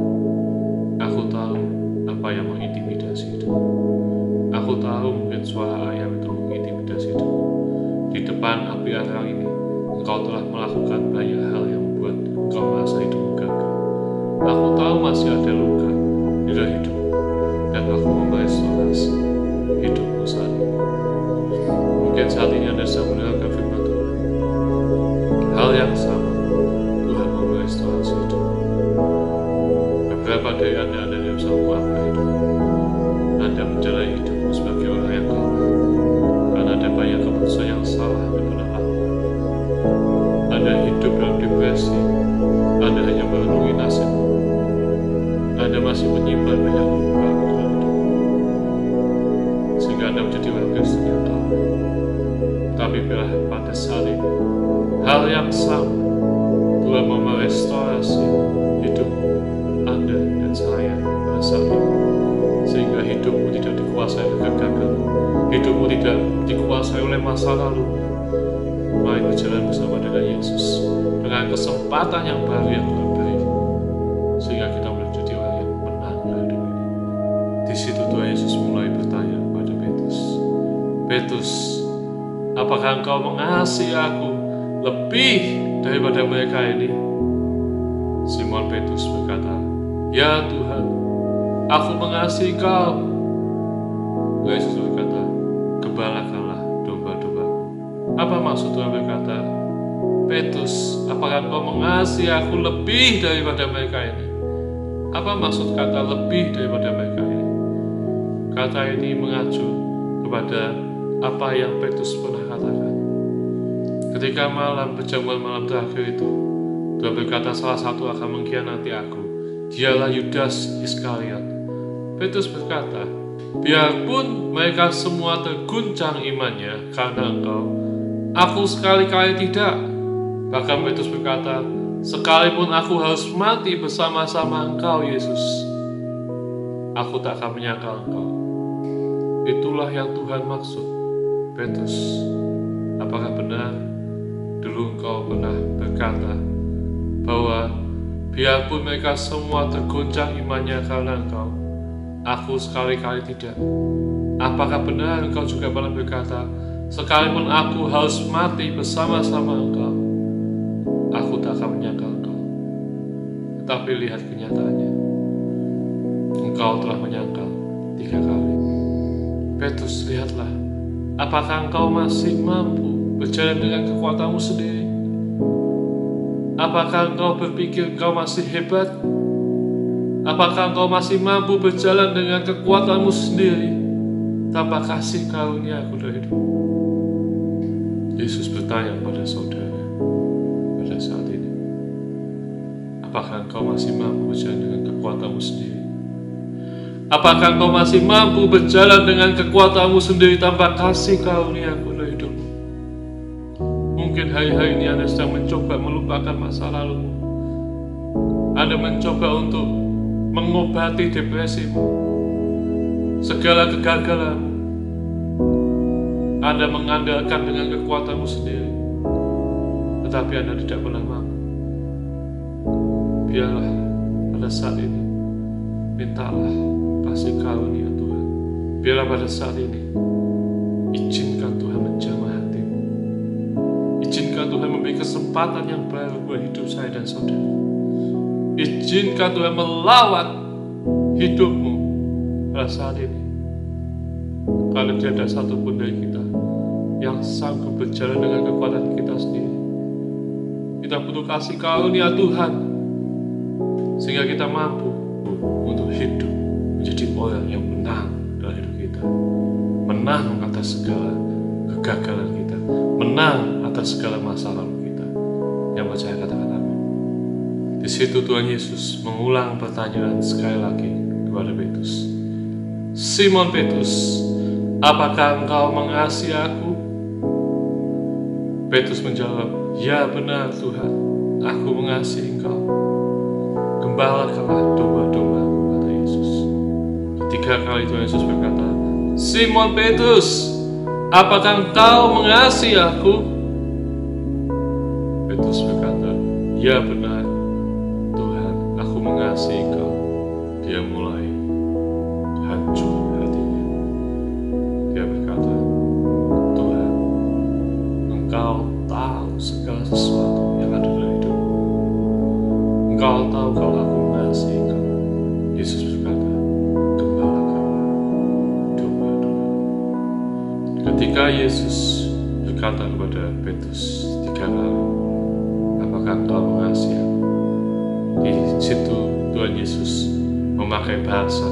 aku tahu apa yang mengintimidasi itu. Aku tahu mungkin suara ayam itu mengintimidasi itu. Di depan api arang ini, engkau telah melakukan banyak hal yang membuat engkau merasa hidupmu gagal. Aku tahu masih ada luka di dalam hidup, dan aku merestorasi hidupmu saat ini. Mungkin saat ini Anda sedang mendengarkan firman Tuhan. Hal yang sama, Tuhan mau merestorasi hidup. Beberapa dari Anda tidak bisa memaafkan hidup. Anda menjalani hidupmu sebagai orang yang kalah, karena ada banyak keputusan yang salah yang pernah lakukan. Anda hidup dalam depresi. Anda hanya merenungi nasib. Anda masih menyimpan banyak luka dalam hidup, sehingga Anda menjadi orang Kristen yang kalah. Tapi bila pada saat ini, hal yang sama, Tuhan mau merestorasi hidup Anda dan saya pada saat ini, sehingga hidupmu tidak dikuasai oleh kegagalan, hidupmu tidak dikuasai oleh masa lalu. Mari berjalan bersama dengan Yesus, dengan kesempatan yang baru yang Tuhan beri, sehingga kita menjadi orang yang menang dalam hidup ini. Di situ Tuhan Yesus mulai bertanya kepada Petrus, Petrus, apakah engkau mengasihi aku lebih daripada mereka ini? Simon Petrus berkata, ya Tuhan, aku mengasihi kau. Yesus berkata, gembalakanlah domba-domba. Apa maksud Tuhan berkata, Petrus, apakah engkau mengasihi aku lebih daripada mereka ini? Apa maksud kata lebih daripada mereka ini? Kata ini mengacu kepada apa yang Petrus pernah katakan. Ketika perjamuan malam terakhir itu, Tuhan berkata salah satu akan mengkhianati aku. Dialah Yudas Iskariot. Petrus berkata, biarpun mereka semua terguncang imannya karena engkau, aku sekali-kali tidak. Bahkan Petrus berkata, sekalipun aku harus mati bersama-sama engkau Yesus, aku tak akan menyangkal engkau. Itulah yang Tuhan maksud. Petrus, apakah benar dulu engkau pernah berkata bahwa biarpun mereka semua tergoncang imannya karena engkau, aku sekali-kali tidak? Apakah benar engkau juga pernah berkata, sekalipun aku harus mati bersama-sama engkau, aku tak akan menyangkal engkau? Tetapi lihat kenyataannya, engkau telah menyangkal 3 kali. Petrus, lihatlah, apakah engkau masih mampu berjalan dengan kekuatanmu sendiri? Apakah engkau berpikir engkau masih hebat? Apakah engkau masih mampu berjalan dengan kekuatanmu sendiri tanpa kasih karunia aku dari hidup? Yesus bertanya pada saudara pada saat ini, apakah engkau masih mampu berjalan dengan kekuatanmu sendiri? Apakah engkau masih mampu berjalan dengan kekuatanmu sendiri tanpa kasih karunia aku dari hidupmu? Mungkin hari-hari ini Anda sedang mencoba melupakan masa lalumu. Anda mencoba untuk mengobati depresimu, segala kegagalanmu. Anda mengandalkan dengan kekuatanmu sendiri, tetapi Anda tidak pernah mampu. Biarlah pada saat ini, mintalah kasih karunia Tuhan. Biarlah pada saat ini, izinkan Tuhan menjamah hatimu. Izinkan Tuhan memberi kesempatan yang baru buat hidup saya dan saudara. Izinkan Tuhan melawat hidupmu pada saat ini. Karena tidak ada satupun dari kita yang sanggup berjalan dengan kekuatan kita sendiri. Kita butuh kasih karunia Tuhan, sehingga kita mampu untuk hidup menjadi orang yang menang dalam hidup kita. Menang atas segala kegagalan kita, menang atas segala masalah kita. Yang percaya katakan amin. Di situ Tuhan Yesus mengulang pertanyaan sekali lagi kepada Petrus. Simon Petrus, apakah engkau mengasihi aku? Petrus menjawab, ya benar Tuhan, aku mengasihi engkau. Gembalakanlah domba-domba, kata Yesus. Ketiga kali Tuhan Yesus berkata, Simon Petrus, apakah engkau mengasihi aku? Petrus berkata, ya benar Tuhan, aku mengasihi engkau. Dia mulai hancur hatinya. Dia berkata, Tuhan, engkau tahu segala sesuatu yang ada dalam hidupku. Engkau tahu kalau aku mengasihi engkau. Yesus berkata, gembalakanlah domba-domba. Ketika Yesus berkata kepada Petrus 3 kali, apakah engkau mengasihi aku? Di situ Tuhan Yesus memakai bahasa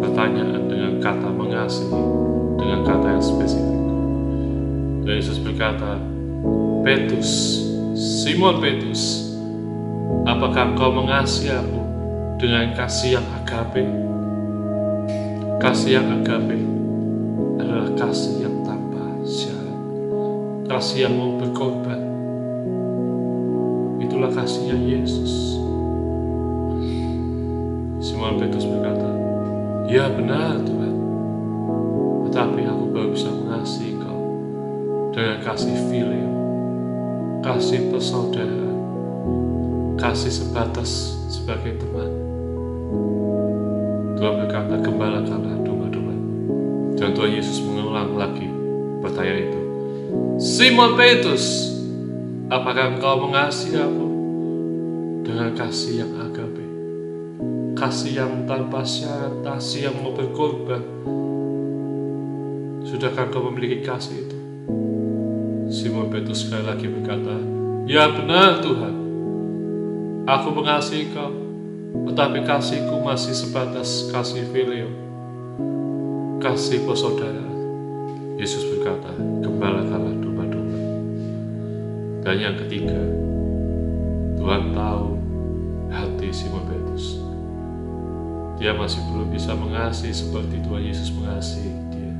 pertanyaan dengan kata mengasihi, dengan kata yang spesifik. Dan Yesus berkata, Petrus, Simon Petrus, apakah engkau mengasihi aku dengan kasih yang agape? Kasih yang agape adalah kasih yang tanpa syarat, kasih yang mau berkorban. Itulah kasihnya Yesus. Simon Petrus berkata, ya benar Tuhan, tetapi aku baru bisa mengasihi engkau dengan kasih filio, kasih persaudaraan, kasih sebatas sebagai teman. Tuhan berkata, gembalakanlah domba-domba. Dan Tuhan Yesus mengulang lagi pertanyaan itu. Simon Petrus, apakah engkau mengasihi aku dengan kasih yang agape, kasih yang tanpa syarat, kasih yang mau berkorban? Sudahkah engkau memiliki kasih itu? Simon Petrus sekali lagi berkata, ya benar Tuhan, aku mengasihi kau, tetapi kasihku masih sebatas kasih filio, kasih persaudaraan. Yesus berkata, gembalakanlah domba-domba. Dan yang ketiga, Tuhan tahu hati Simon Petrus. Dia masih belum bisa mengasihi seperti Tuhan Yesus mengasihi dia.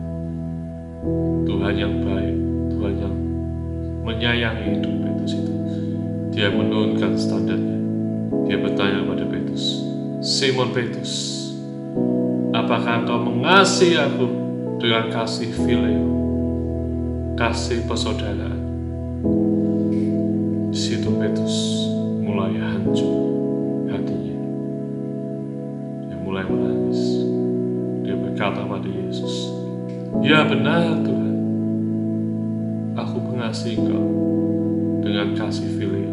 Tuhan yang baik, Tuhan yang menyayangi hidup Petrus itu. Dia menurunkan standarnya. Dia bertanya kepada Petrus, Simon Petrus, apakah engkau mengasihi aku dengan kasih filio, kasih persaudaraan? Di situ Petrus mulai hancur hatinya. Dia mulai menangis. Dia berkata pada Yesus, ya benar Tuhan, aku mengasihi engkau dengan kasih filio,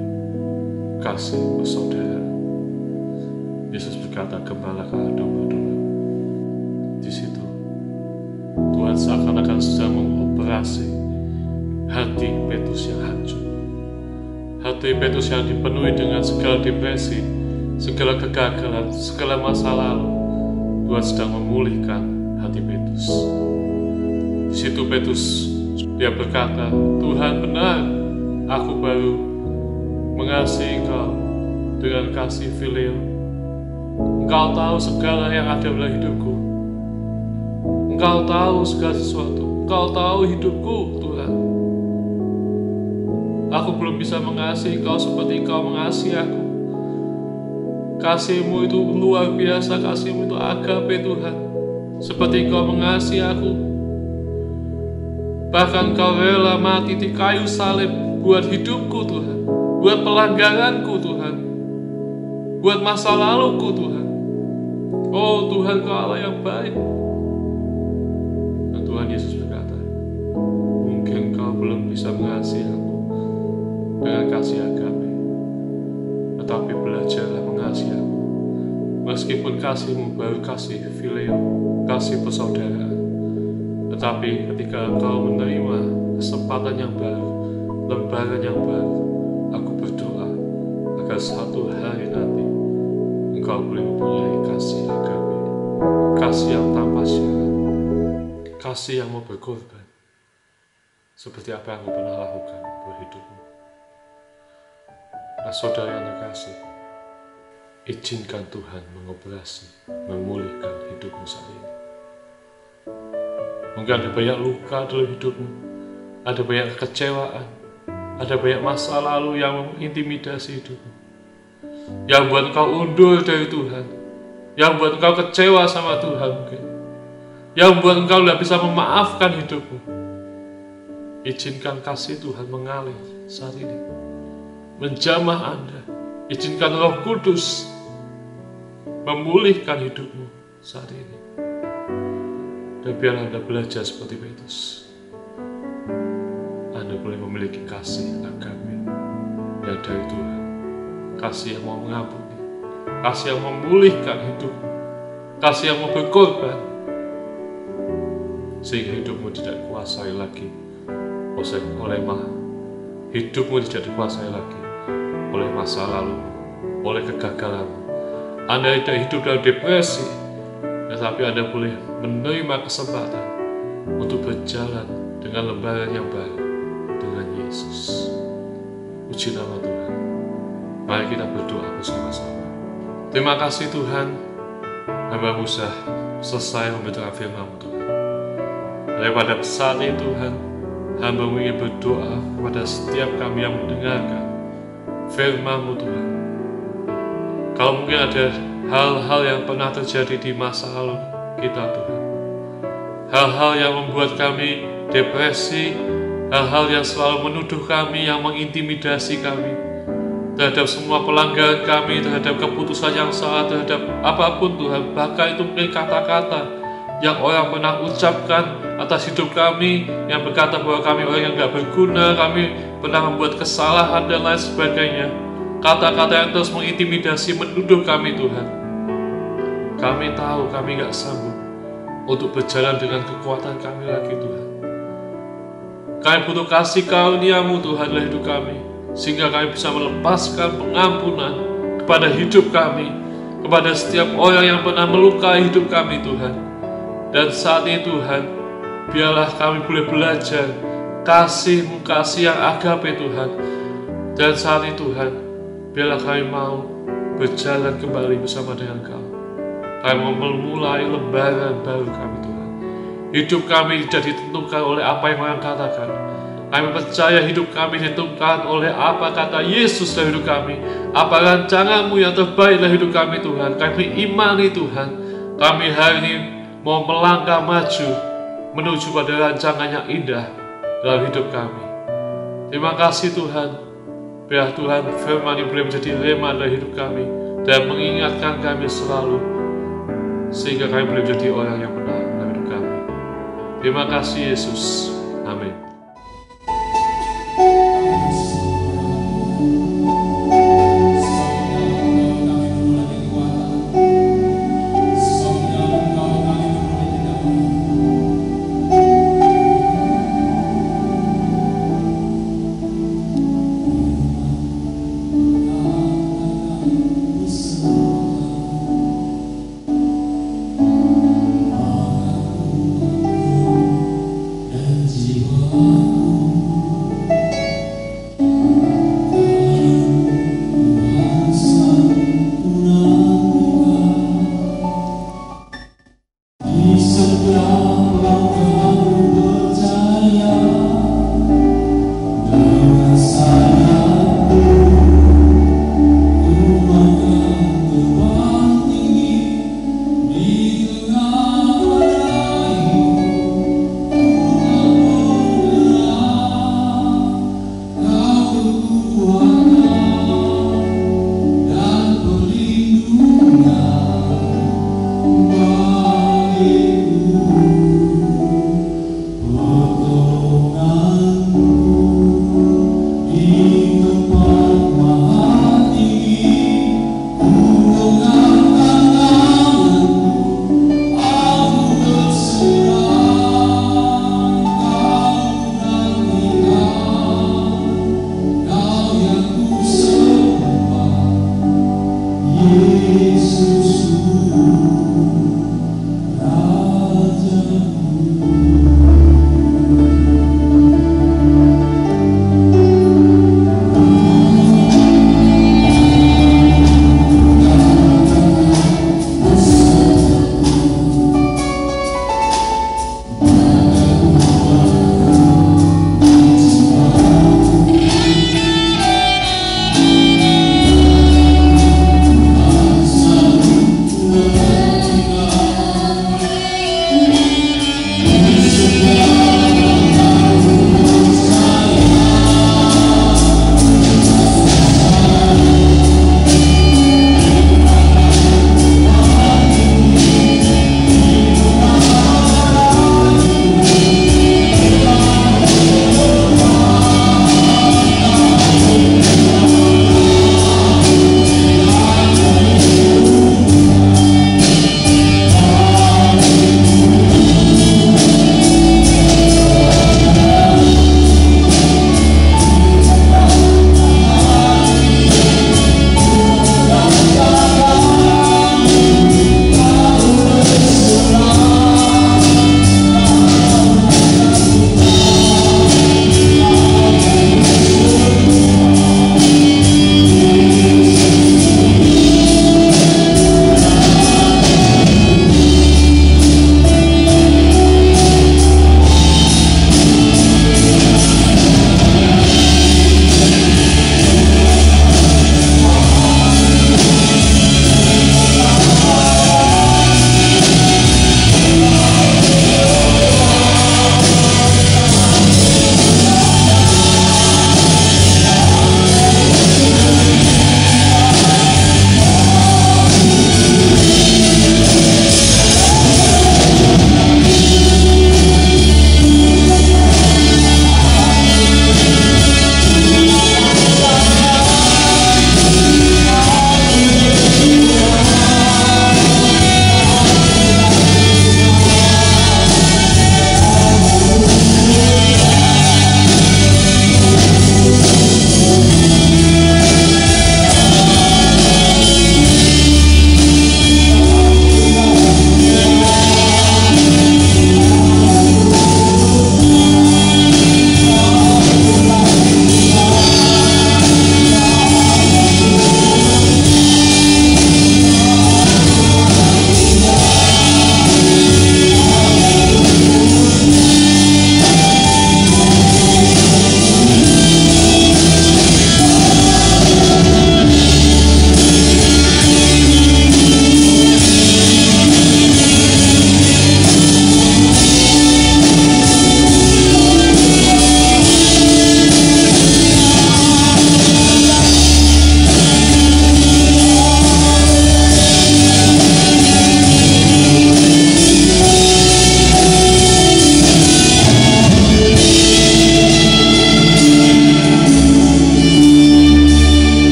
kasih persaudaraan. Yesus berkata, gembalakanlah domba-domba. Di situ Tuhan seakan-akan sedang mengoperasi hati Petrus yang hancur. Hati Petrus yang dipenuhi dengan segala depresi, segala kegagalan, segala masa lalu. Tuhan sedang memulihkan hati Petrus. Di situ Petrus, dia berkata, Tuhan benar, aku baru mengasihi engkau dengan kasih filio. Engkau tahu segala yang ada dalam hidupku. Engkau tahu segala sesuatu. Engkau tahu hidupku, Tuhan. Aku belum bisa mengasihi engkau seperti engkau mengasihi aku. Kasihmu itu luar biasa, kasihmu itu agape Tuhan. Seperti engkau mengasihi aku. Bahkan engkau rela mati di kayu salib buat hidupku Tuhan. Buat pelanggaranku Tuhan. Buat masa laluku Tuhan. Oh Tuhan, Kau Allah yang baik. Dan Tuhan Yesus berkata, mungkin kau belum bisa mengasihi aku dengan kasih agape, tetapi belajarlah mengasihi aku. Meskipun kasihmu baru kasih fileo, kasih persaudaraan, tetapi ketika engkau menerima kesempatan yang baru, lembaran yang baru, aku berdoa agar satu hari nanti engkau boleh mempunyai kasih agape, kasih yang tanpa syarat, kasih yang mau berkorban, seperti apa yang kau pernah lakukan buat hidupmu. Nah, saudara yang terkasih, izinkan Tuhan mengoperasi, memulihkan hidupmu saat ini. Mungkin ada banyak luka dalam hidupmu, ada banyak kekecewaan, ada banyak masa lalu yang mengintimidasi hidupmu, yang buat engkau undur dari Tuhan, yang buat engkau kecewa sama Tuhan mungkin, yang buat engkau tidak bisa memaafkan hidupmu. Izinkan kasih Tuhan mengalir saat ini, menjamah Anda. Izinkan Roh Kudus memulihkan hidupmu saat ini. Dan biarlah Anda belajar seperti Petrus. Anda boleh memiliki kasih agape yang dari Tuhan. Kasih yang mau mengampuni, kasih yang memulihkan hidupmu, kasih yang mau berkorban, sehingga hidupmu tidak dikuasai lagi hidupmu tidak dikuasai lagi oleh masa lalu, oleh kegagalanmu. Anda tidak hidup dalam depresi, tetapi Anda boleh menerima kesempatan untuk berjalan dengan lembaran yang baru dengan Yesus. Puji nama Tuhan. Mari kita berdoa bersama-sama. Terima kasih Tuhan, hamba-Mu sudah selesai memberitakan firman-Mu Tuhan. Daripada saat ini Tuhan, hamba-Mu ingin berdoa kepada setiap kami yang mendengarkan firman-Mu Tuhan. Kalau mungkin ada hal-hal yang pernah terjadi di masa lalu kita Tuhan, hal-hal yang membuat kami depresi, hal-hal yang selalu menuduh kami, yang mengintimidasi kami, terhadap semua pelanggaran kami, terhadap keputusan yang salah, terhadap apapun Tuhan, bahkan itu mungkin kata-kata yang orang pernah ucapkan atas hidup kami, yang berkata bahwa kami orang yang gak berguna, kami pernah membuat kesalahan dan lain sebagainya. Kata-kata yang terus mengintimidasi, menuduh kami Tuhan. Kami tahu kami gak sanggup untuk berjalan dengan kekuatan kami lagi Tuhan. Kami butuh kasih karunia-Mu Tuhan dalam hidup kami, sehingga kami bisa melepaskan pengampunan kepada hidup kami, kepada setiap orang yang pernah melukai hidup kami Tuhan. Dan saat ini Tuhan, biarlah kami boleh belajar kasih-Mu, kasih yang agape Tuhan. Dan saat ini Tuhan, biarlah kami mau berjalan kembali bersama dengan Kau. Kami mau memulai lembaran baru kami Tuhan. Hidup kami tidak ditentukan oleh apa yang orang katakan. Kami percaya hidup kami ditentukan oleh apa kata Yesus dalam hidup kami, apa rancangan-Mu yang terbaik dalam hidup kami Tuhan. Kami imani Tuhan, kami hari ini mau melangkah maju menuju pada rancangan yang indah dalam hidup kami. Terima kasih Tuhan, biar Tuhan firman ini boleh menjadi rema dalam hidup kami dan mengingatkan kami selalu, sehingga kami boleh menjadi orang yang benar dalam hidup kami. Terima kasih Yesus. Amin. jiwa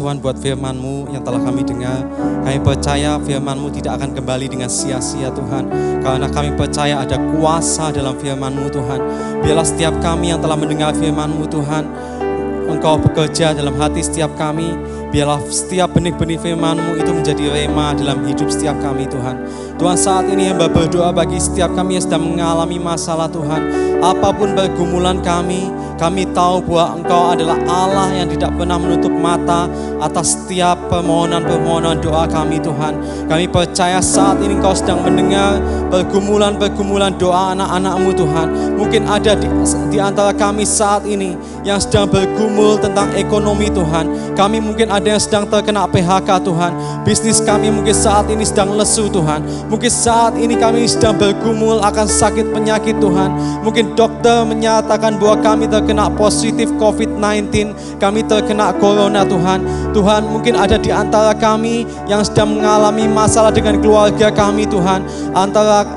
Tuhan buat firman-Mu yang telah kami dengar. Kami percaya firman-Mu tidak akan kembali dengan sia-sia Tuhan. Karena kami percaya ada kuasa dalam firman-Mu Tuhan. Biarlah setiap kami yang telah mendengar firman-Mu Tuhan, Engkau bekerja dalam hati setiap kami. Biarlah setiap benih-benih firman-Mu itu menjadi rema dalam hidup setiap kami Tuhan. Tuhan, saat ini hamba berdoa bagi setiap kami yang sedang mengalami masalah Tuhan. Apapun pergumulan kami tahu bahwa Engkau adalah Allah yang tidak pernah menutup mata atas setiap permohonan-permohonan doa kami Tuhan. Kami percaya saat ini Engkau sedang mendengar pergumulan-pergumulan doa anak-anak-Mu Tuhan. Mungkin ada di antara kami saat ini yang sedang bergumul tentang ekonomi Tuhan. Kami mungkin ada yang sedang terkena PHK Tuhan. Bisnis kami mungkin saat ini sedang lesu Tuhan. Mungkin saat ini kami sedang bergumul akan sakit penyakit Tuhan. Mungkin dokter menyatakan bahwa kami terkena positif COVID-19, kami terkena corona Tuhan. Tuhan, mungkin ada di antara kami yang sedang mengalami masalah dengan keluarga kami Tuhan. Antara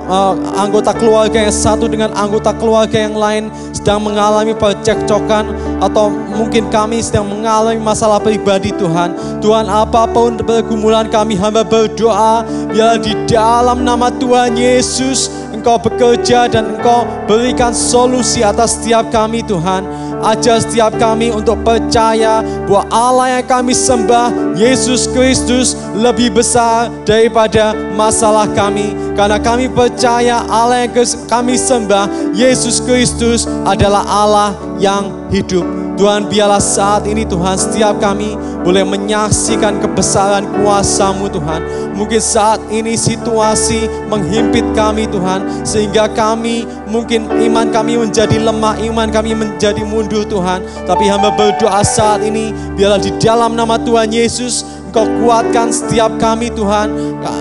anggota keluarga yang satu dengan anggota keluarga yang lain sedang mengalami percekcokan, atau mungkin kami sedang mengalami masalah pribadi Tuhan. Tuhan, apapun pergumulan kami, hamba berdoa biar di dalam nama Tuhan Yesus Engkau bekerja dan Engkau berikan solusi atas setiap kami Tuhan. Ajar setiap kami untuk percaya bahwa Allah yang kami sembah, Yesus Kristus, lebih besar daripada masalah kami. Karena kami percaya Allah yang kami sembah, Yesus Kristus, adalah Allah yang hidup. Tuhan, biarlah saat ini Tuhan setiap kami boleh menyaksikan kebesaran kuasa-Mu Tuhan. Mungkin saat ini situasi menghimpit kami Tuhan, sehingga kami mungkin iman kami menjadi lemah, iman kami menjadi mundur Tuhan. Tapi hamba berdoa saat ini, biarlah di dalam nama Tuhan Yesus Engkau kuatkan setiap kami Tuhan.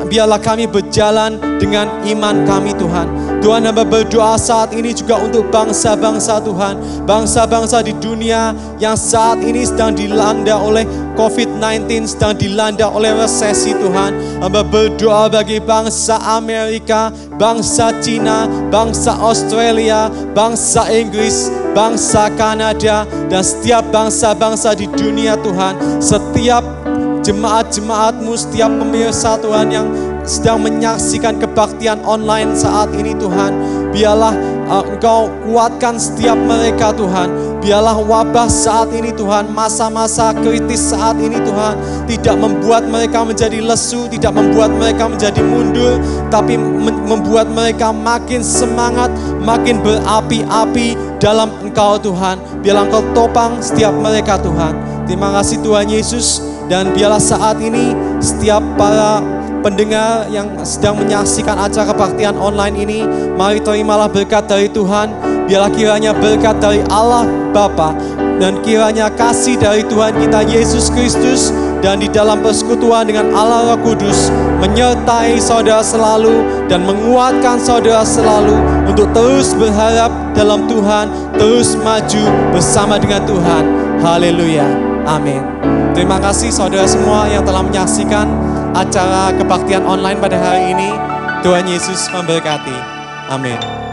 Biarlah kami berjalan dengan iman kami Tuhan. Tuhan, hamba berdoa saat ini juga untuk bangsa-bangsa Tuhan. Bangsa-bangsa di dunia yang saat ini sedang dilanda oleh COVID-19, sedang dilanda oleh resesi Tuhan. Hamba berdoa bagi bangsa Amerika, bangsa Cina, bangsa Australia, bangsa Inggris, bangsa Kanada, dan setiap bangsa-bangsa di dunia Tuhan. Setiap jemaat-jemaat-Mu, setiap pemirsa Tuhan yang sedang menyaksikan kebaktian online saat ini Tuhan. Biarlah Engkau kuatkan setiap mereka Tuhan. Biarlah wabah saat ini Tuhan, masa-masa kritis saat ini Tuhan, tidak membuat mereka menjadi lesu, tidak membuat mereka menjadi mundur, tapi membuat mereka makin semangat, makin berapi-api dalam Engkau Tuhan. Biarlah Engkau topang setiap mereka Tuhan. Terima kasih Tuhan Yesus. Dan biarlah saat ini setiap para pendengar yang sedang menyaksikan acara kebaktian online ini, mari terimalah berkat dari Tuhan. Biarlah kiranya berkat dari Allah Bapa dan kiranya kasih dari Tuhan kita Yesus Kristus dan di dalam persekutuan dengan Allah Roh Kudus menyertai saudara selalu dan menguatkan saudara selalu untuk terus berharap dalam Tuhan, terus maju bersama dengan Tuhan. Haleluya. Amin. Terima kasih saudara semua yang telah menyaksikan acara kebaktian online pada hari ini. Tuhan Yesus memberkati. Amin.